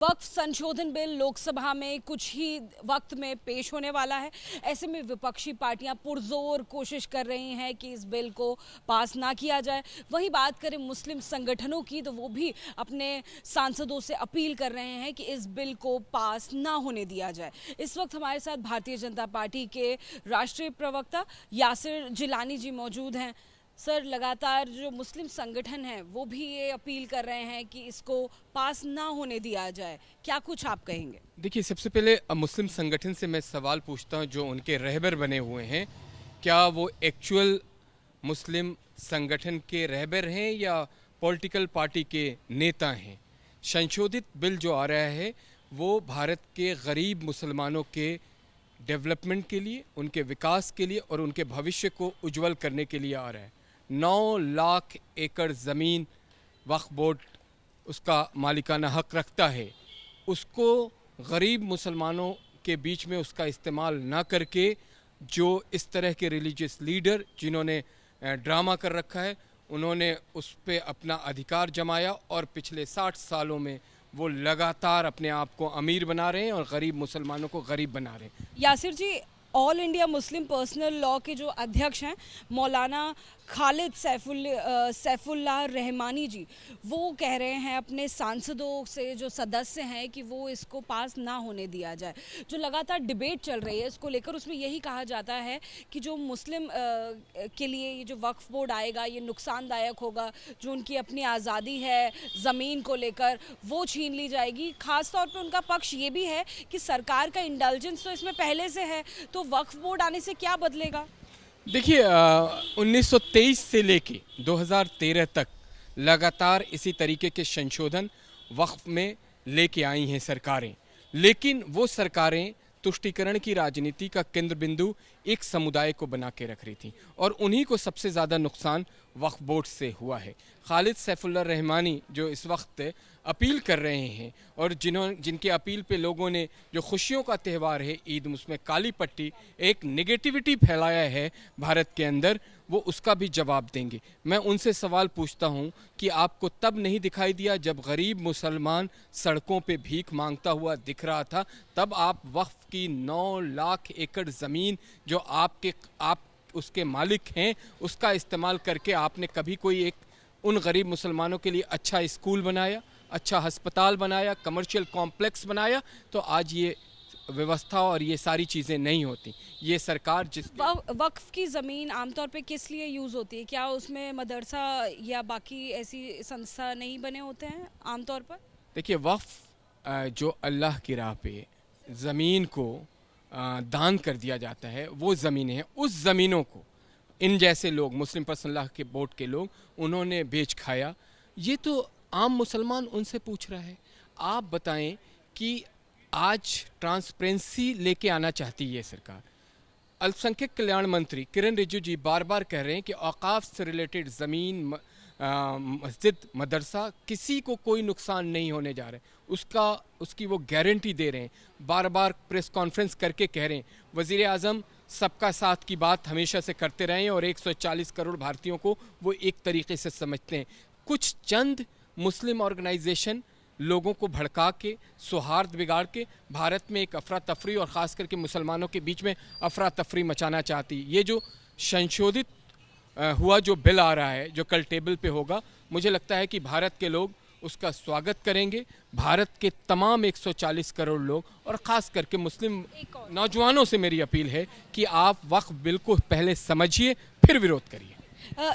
वक्फ संशोधन बिल लोकसभा में कुछ ही वक्त में पेश होने वाला है। ऐसे में विपक्षी पार्टियां पुरजोर कोशिश कर रही हैं कि इस बिल को पास ना किया जाए। वहीं बात करें मुस्लिम संगठनों की, तो वो भी अपने सांसदों से अपील कर रहे हैं कि इस बिल को पास ना होने दिया जाए। इस वक्त हमारे साथ भारतीय जनता पार्टी के राष्ट्रीय प्रवक्ता यासिर जिलानी जी मौजूद हैं। सर, लगातार जो मुस्लिम संगठन हैं वो भी ये अपील कर रहे हैं कि इसको पास ना होने दिया जाए। क्या कुछ आप कहेंगे? देखिए, सबसे पहले मुस्लिम संगठन से मैं सवाल पूछता हूं, जो उनके रहबर बने हुए हैं, क्या वो एक्चुअल मुस्लिम संगठन के रहबर हैं या पॉलिटिकल पार्टी के नेता हैं? संशोधित बिल जो आ रहा है वो भारत के गरीब मुसलमानों के डेवलपमेंट के लिए, उनके विकास के लिए और उनके भविष्य को उज्जवल करने के लिए आ रहा है। 9 लाख एकड़ ज़मीन वक्फ बोर्ड उसका मालिकाना हक रखता है। उसको गरीब मुसलमानों के बीच में उसका इस्तेमाल ना करके, जो इस तरह के रिलीजियस लीडर जिन्होंने ड्रामा कर रखा है, उन्होंने उस पर अपना अधिकार जमाया और पिछले 60 सालों में वो लगातार अपने आप को अमीर बना रहे हैं और गरीब मुसलमानों को गरीब बना रहे हैं। Yasir ji, all India Muslim personal law के जो अध्यक्ष हैं मौलाना खालिद सैफुल्लाह रहमानी जी, वो कह रहे हैं अपने सांसदों से, जो सदस्य हैं, कि वो इसको पास ना होने दिया जाए। जो लगातार डिबेट चल रही है इसको लेकर, उसमें यही कहा जाता है कि जो मुस्लिम के लिए ये जो वक्फ बोर्ड आएगा ये नुकसानदायक होगा। जो उनकी अपनी आज़ादी है ज़मीन को लेकर वो छीन ली जाएगी। ख़ास तौर पे उनका पक्ष ये भी है कि सरकार का इंडल्जेंस तो इसमें पहले से है, तो वक्फ बोर्ड आने से क्या बदलेगा? देखिए, 1923 से लेके 2013 तक लगातार इसी तरीके के संशोधन वक्फ में लेके आई हैं सरकारें, लेकिन वो सरकारें तुष्टीकरण की राजनीति का केंद्र बिंदु एक समुदाय को बना के रख रही थी और उन्हीं को सबसे ज़्यादा नुकसान वक्फ बोर्ड से हुआ है। खालिद सैफुल्लाह रहमानी जो इस वक्त अपील कर रहे हैं और जिनके अपील पे लोगों ने, जो खुशियों का त्यौहार है ईद, उसमें काली पट्टी एक नेगेटिविटी फैलाया है भारत के अंदर, वो उसका भी जवाब देंगे। मैं उनसे सवाल पूछता हूं कि आपको तब नहीं दिखाई दिया जब गरीब मुसलमान सड़कों पे भीख मांगता हुआ दिख रहा था? तब आप वक्फ की 9 लाख एकड़ ज़मीन जो आप उसके मालिक हैं, उसका इस्तेमाल करके आपने कभी कोई एक उन गरीब मुसलमानों के लिए अच्छा स्कूल बनाया, अच्छा अस्पताल बनाया, कमर्शियल कॉम्प्लेक्स बनाया? तो आज ये व्यवस्था और ये सारी चीज़ें नहीं होती। ये सरकार वक्फ की ज़मीन आमतौर पे किस लिए यूज़ होती है? क्या उसमें मदरसा या बाकी ऐसी संस्था नहीं बने होते हैं आमतौर पर? देखिए, वक्फ जो अल्लाह की राह पे ज़मीन को दान कर दिया जाता है, वो ज़मीनें हैं। उस ज़मीनों को इन जैसे लोग, मुस्लिम पर्सनल लॉ के बोर्ड के लोग, उन्होंने बेच खाया। ये तो आम मुसलमान उनसे पूछ रहा है। आप बताएं कि आज ट्रांसपेरेंसी लेके आना चाहती है सरकार। अल्पसंख्यक कल्याण मंत्री किरण रिजिजू जी बार बार कह रहे हैं कि औकाफ से रिलेटेड ज़मीन, मस्जिद, मदरसा, किसी को कोई नुकसान नहीं होने जा रहा है। उसकी वो गारंटी दे रहे हैं। बार बार प्रेस कॉन्फ्रेंस करके कह रहे हैं वज़ीर आज़म सबका साथ की बात हमेशा से करते रहे हैं और 140 करोड़ भारतीयों को वो एक तरीके से समझते हैं। कुछ चंद मुस्लिम ऑर्गेनाइजेशन लोगों को भड़का के, सौहार्द बिगाड़ के भारत में एक अफरा तफरी और ख़ास करके मुसलमानों के बीच में अफरा तफरी मचाना चाहती। ये जो संशोधित हुआ जो बिल आ रहा है, जो कल टेबल पे होगा, मुझे लगता है कि भारत के लोग उसका स्वागत करेंगे। भारत के तमाम 140 करोड़ लोग और ख़ास करके मुस्लिम नौजवानों से मेरी अपील है कि आप वक्फ बिल को पहले समझिए, फिर विरोध करिए।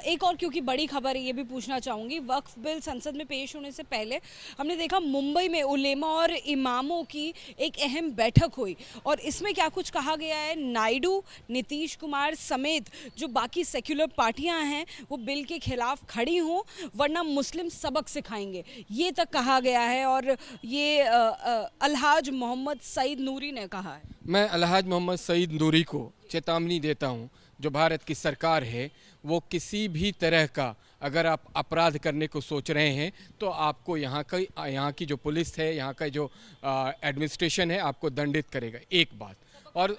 एक और क्योंकि बड़ी खबर है, ये भी पूछना चाहूँगी। वक्फ बिल संसद में पेश होने से पहले हमने देखा मुंबई में उलेमा और इमामों की एक अहम बैठक हुई और इसमें क्या कुछ कहा गया है, नायडू, नीतीश कुमार समेत जो बाकी सेक्युलर पार्टियां हैं वो बिल के खिलाफ खड़ी हों वरना मुस्लिम सबक सिखाएंगे, ये तक कहा गया है। और ये अलहाज मोहम्मद सईद नूरी ने कहा है। मैं अलहाज मोहम्मद सईद नूरी को चेतावनी देता हूँ, जो भारत की सरकार है, वो किसी भी तरह का अगर आप अपराध करने को सोच रहे हैं तो आपको यहाँ की जो पुलिस है, यहाँ का जो एडमिनिस्ट्रेशन है, आपको दंडित करेगा। एक बात। और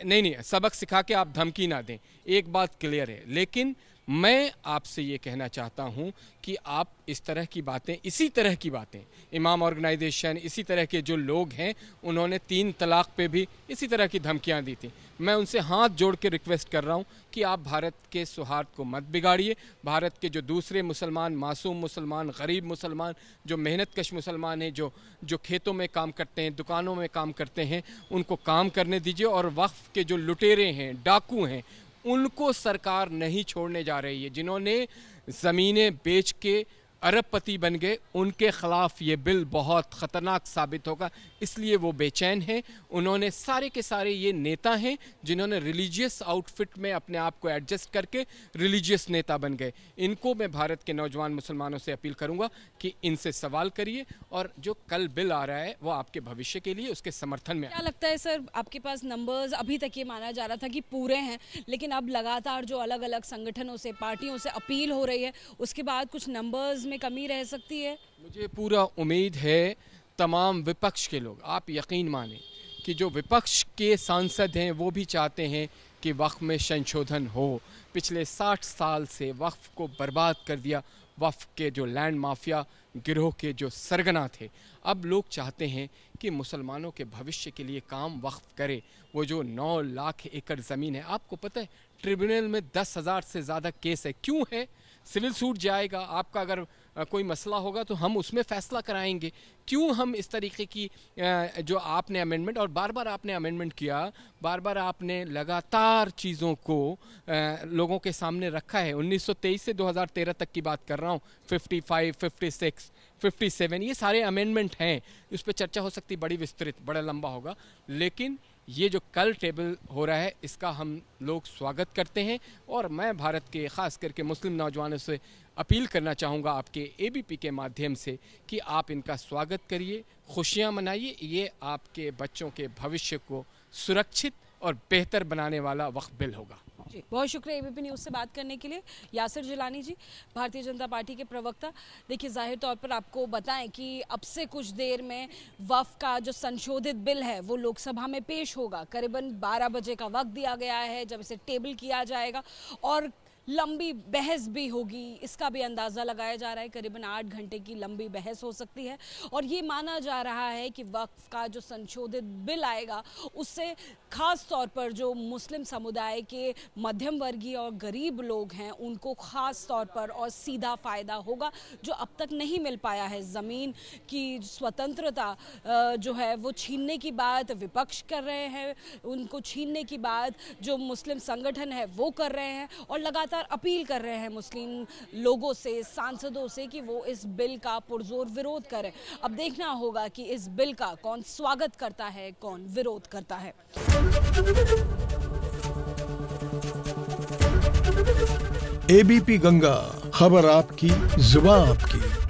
नहीं, सबक सिखा के आप धमकी ना दें, एक बात क्लियर है। लेकिन मैं आपसे ये कहना चाहता हूँ कि आप इस तरह की बातें, इसी तरह की बातें, इमाम ऑर्गेनाइजेशन, इसी तरह के जो लोग हैं, उन्होंने 3 तलाक पे भी इसी तरह की धमकियाँ दी थी। मैं उनसे हाथ जोड़ के रिक्वेस्ट कर रहा हूँ कि आप भारत के सौहार्द को मत बिगाड़िए। भारत के जो दूसरे मुसलमान, मासूम मुसलमान, गरीब मुसलमान, जो मेहनतकश मुसलमान हैं, जो खेतों में काम करते हैं, दुकानों में काम करते हैं, उनको काम करने दीजिए। और वक्फ के जो लुटेरे हैं, डाकू हैं, उनको सरकार नहीं छोड़ने जा रही है। जिन्होंने ज़मीनें बेच के अरबपति बन गए, उनके ख़िलाफ़ ये बिल बहुत ख़तरनाक साबित होगा, इसलिए वो बेचैन हैं। उन्होंने सारे के सारे ये नेता हैं जिन्होंने रिलीजियस आउटफिट में अपने आप को एडजस्ट करके रिलीजियस नेता बन गए। इनको मैं भारत के नौजवान मुसलमानों से अपील करूंगा कि इनसे सवाल करिए, और जो कल बिल आ रहा है वो आपके भविष्य के लिए, उसके समर्थन में। क्या लगता है सर, आपके पास नंबर्स, अभी तक ये माना जा रहा था कि पूरे हैं, लेकिन अब लगातार जो अलग अलग संगठनों से, पार्टियों से अपील हो रही है, उसके बाद कुछ नंबर्स में कमी रह सकती है? मुझे पूरा उम्मीद है तमाम विपक्ष के लोग, आप यकीन माने कि जो विपक्ष के सांसद हैं वो भी चाहते हैं कि वक्फ में संशोधन हो। पिछले 60 साल से वक्फ को बर्बाद कर दिया वक्फ के जो लैंड माफिया गिरोह के जो सरगना थे। अब लोग चाहते हैं कि मुसलमानों के भविष्य के लिए काम वक्फ करे। वो जो 9 लाख एकड़ ज़मीन है, आपको पता है ट्रिब्यूनल में 10,000 से ज़्यादा केस है। क्यों है? सिविल सूट जाएगा, आपका अगर कोई मसला होगा तो हम उसमें फ़ैसला कराएंगे। क्यों हम इस तरीके की जो आपने अमेंडमेंट, और बार बार आपने अमेंडमेंट किया, बार बार आपने लगातार चीज़ों को लोगों के सामने रखा है। 1923 से 2013 तक की बात कर रहा हूँ, 55, 56, 57, ये सारे अमेंडमेंट हैं। इस पर चर्चा हो सकती, बड़ी विस्तृत, बड़ा लंबा होगा। लेकिन ये जो कल टेबल हो रहा है, इसका हम लोग स्वागत करते हैं। और मैं भारत के ख़ास करके मुस्लिम नौजवानों से अपील करना चाहूँगा आपके एबीपी के माध्यम से कि आप इनका स्वागत करिए, खुशियाँ मनाइए। ये आपके बच्चों के भविष्य को सुरक्षित और बेहतर बनाने वाला वक्फ बिल होगा। जी, बहुत शुक्रिया एबीपी न्यूज़ से बात करने के लिए। यासिर जिलानी जी, भारतीय जनता पार्टी के प्रवक्ता। देखिए, जाहिर तौर पर आपको बताएं कि अब से कुछ देर में वक्फ का जो संशोधित बिल है वो लोकसभा में पेश होगा। करीबन 12 बजे का वक्त दिया गया है जब इसे टेबल किया जाएगा, और लंबी बहस भी होगी, इसका भी अंदाज़ा लगाया जा रहा है। करीबन 8 घंटे की लंबी बहस हो सकती है, और ये माना जा रहा है कि वक्फ का जो संशोधित बिल आएगा उससे ख़ास तौर पर जो मुस्लिम समुदाय के मध्यम वर्गीय और गरीब लोग हैं उनको ख़ास तौर पर और सीधा फ़ायदा होगा, जो अब तक नहीं मिल पाया है। ज़मीन की स्वतंत्रता जो है वो छीनने की बात विपक्ष कर रहे हैं, उनको छीनने की बात जो मुस्लिम संगठन है वो कर रहे हैं, और लगातार अपील कर रहे हैं मुस्लिम लोगों से, सांसदों से कि वो इस बिल का पुरजोर विरोध करें। अब देखना होगा कि इस बिल का कौन स्वागत करता है, कौन विरोध करता है। एबीपी गंगा, खबर आपकी, जुबान आपकी।